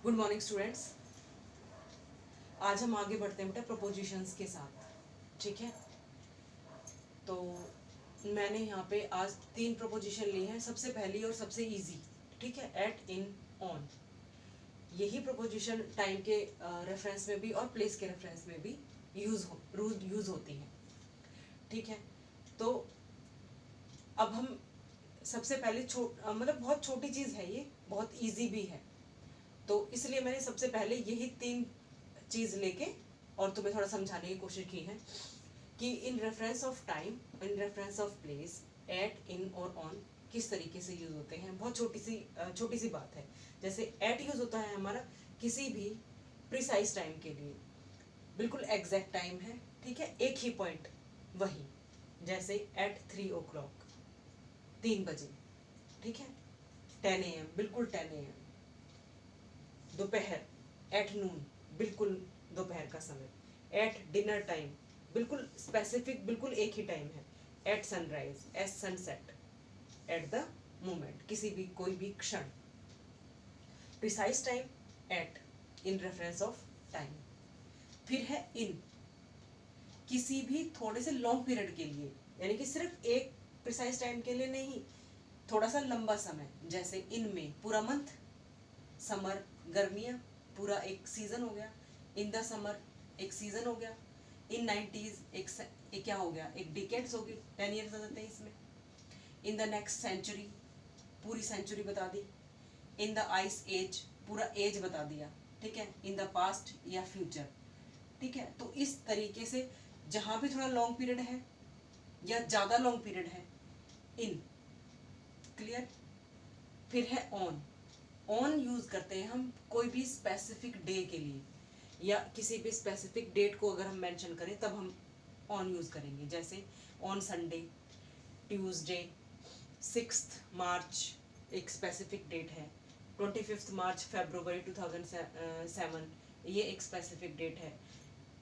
Good morning students. आज हम आगे बढ़ते हैं बेटा प्रपोजिशंस के साथ। ठीक है, तो मैंने यहाँ पे आज 3 प्रपोजिशन ली हैं, सबसे पहली और सबसे इजी। ठीक है, एट, इन, ऑन। यही प्रपोजिशन टाइम के रेफरेंस में भी और प्लेस के रेफरेंस में भी यूज होती हैं। ठीक है, तो अब हम सबसे पहले मतलब बहुत छोटी चीज़ है, ये बहुत इजी भी है, तो इसलिए मैंने सबसे पहले यही 3 चीज़ लेके और तुम्हें थोड़ा समझाने की कोशिश की है कि in reference of time, in reference of place, at, in और ऑन किस तरीके से यूज होते हैं। बहुत छोटी सी बात है। जैसे एट यूज होता है हमारा किसी भी प्रिसाइज टाइम के लिए, बिल्कुल एग्जैक्ट टाइम है। ठीक है, एक ही पॉइंट वही, जैसे एट 3 o'clock, 3 बजे। ठीक है, 10 AM, बिल्कुल 10 AM। दोपहर, एट नून, बिल्कुल दोपहर का समय। एट डिनर टाइम, बिल्कुल स्पेसिफिक, बिल्कुल एक ही टाइम है। At sunrise, at sunset, at the moment, किसी भी कोई भी क्षण। Precise time, at, in reference of time. फिर है इन, किसी भी थोड़े से लॉन्ग पीरियड के लिए, यानी कि सिर्फ एक प्रिसाइज टाइम के लिए नहीं, थोड़ा सा लंबा समय। जैसे इन में पूरा मंथ, समर गर्मियाँ, पूरा एक सीजन हो गया। इन द समर एक सीजन हो गया। इन 90s एक क्या हो गया, एक डिकेड्स होगी, 10 ईयर्स आ जाते हैं इसमें। इन द नेक्स्ट सेंचुरी, पूरी सेंचुरी बता दी। इन द आइस एज, पूरा एज बता दिया। ठीक है, इन द पास्ट या फ्यूचर। ठीक है, तो इस तरीके से जहाँ भी थोड़ा लॉन्ग पीरियड है या ज़्यादा लॉन्ग पीरियड है, इन। क्लियर। फिर है ऑन। ऑन यूज करते हैं हम कोई भी स्पेसिफिक डे के लिए, या किसी भी स्पेसिफिक डेट को अगर हम मेंशन करें तब हम ऑन यूज करेंगे। जैसे ऑन संडे, ट्यूसडे, 6 मार्च एक स्पेसिफिक डेट है। 25 मार्च फरवरी 2007, ये एक स्पेसिफिक डेट है।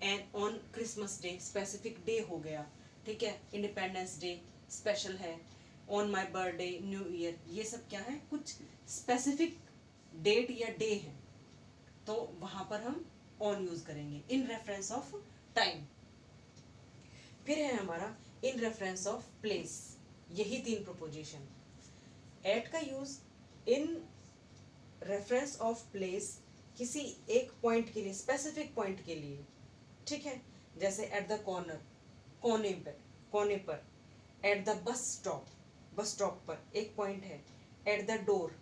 And on Christmas day, specific day हो गया। ठीक है, इंडिपेंडेंस डे स्पेशल है। On my birthday, new year, ये सब क्या है, कुछ स्पेसिफिक डेट या डे है, तो वहां पर हम ऑन यूज करेंगे इन रेफरेंस ऑफ टाइम। फिर है हमारा इन रेफरेंस ऑफ प्लेस, यही 3 प्रोपोजिशन। एट का use in reference of place, किसी एक पॉइंट के लिए, स्पेसिफिक पॉइंट के लिए। ठीक है, जैसे एट द कॉर्नर, कोने पर। At the bus stop, bus stop पर एक पॉइंट है। एट द डोर,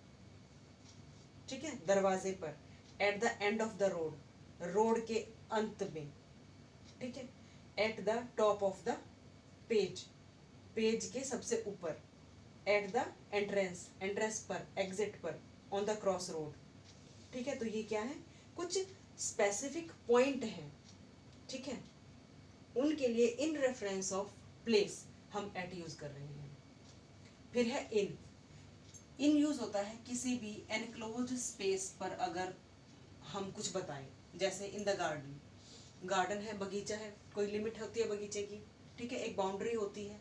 ठीक है, दरवाजे पर। At the end of the road, road के अंत में। ठीक है, eight the top of the page, page के सबसे ऊपर। एट द एंट्रेंस, एंट्रेंस पर, एग्जिट पर। On the cross road. ठीक है, तो ये क्या है, कुछ स्पेसिफिक पॉइंट है। ठीक है, उनके लिए इन रेफरेंस ऑफ प्लेस हम एट यूज कर रहे हैं। फिर है इन। इन यूज होता है किसी भी एनक्लोज्ड स्पेस पर अगर हम कुछ बताएं। जैसे इन द गार्डन, गार्डन है, बगीचा है, कोई लिमिट होती है बगीचे की। ठीक है, एक बाउंड्री होती है।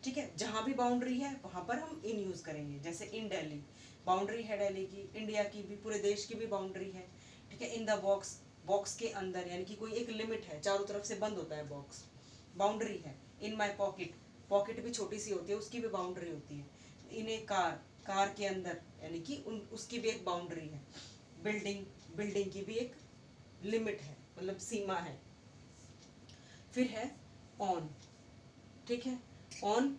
ठीक है, जहां भी बाउंड्री है वहां पर हम इन यूज करेंगे। जैसे इन दिल्ली, बाउंड्री है दिल्ली की, इंडिया की भी, पूरे देश की भी बाउंड्री है। ठीक है, इन द बॉक्स, बॉक्स के अंदर, यानी कि कोई एक लिमिट है, चारों तरफ से बंद होता है बॉक्स, बाउंड्री है। इन माई पॉकेट, पॉकेट भी छोटी सी होती है, उसकी भी बाउंड्री होती है। इन ए कार, कार के अंदर, यानी कि उसकी भी एक बाउंड्री है। बिल्डिंग, बिल्डिंग की भी एक लिमिट है, मतलब सीमा है। फिर है ऑन। ठीक है, ऑन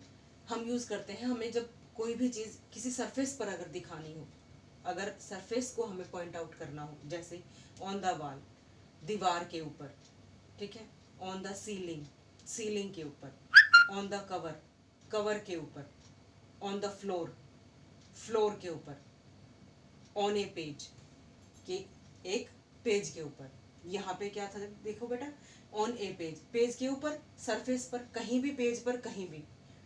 हम यूज करते हैं हमें जब कोई भी चीज किसी सरफेस पर अगर दिखानी हो, अगर सरफेस को हमें पॉइंट आउट करना हो। जैसे ऑन द वॉल, दीवार के ऊपर। ठीक है, ऑन द सीलिंग, सीलिंग के ऊपर। ऑन द कवर, कवर के ऊपर। ऑन द फ्लोर, फ्लोर के ऊपर। ऑन ए पेज, के एक पेज के ऊपर। यहाँ पे क्या था, देखो बेटा, ऑन ए पेज, पेज के ऊपर, सरफेस पर, कहीं भी पेज पर, कहीं भी।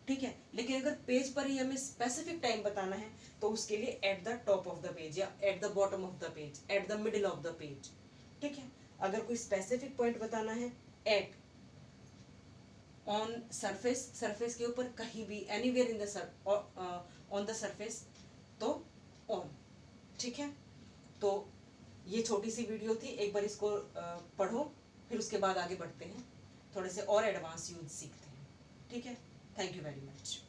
ठीक है, लेकिन अगर पेज पर ही हमें स्पेसिफिक टाइम बताना है तो उसके लिए at the top of the page, या at the bottom of the page, at the middle of the page. ठीक है, अगर कोई स्पेसिफिक पॉइंट बताना है, एट। ऑन सरफेस, सरफेस के ऊपर, कहीं भी, anywhere in the on the surface, तो ऑन। ठीक है, तो ये छोटी सी वीडियो थी, एक बार इसको पढ़ो, फिर उसके बाद आगे बढ़ते हैं, थोड़े से और एडवांस यूज सीखते हैं। ठीक है, थैंक यू वेरी मच।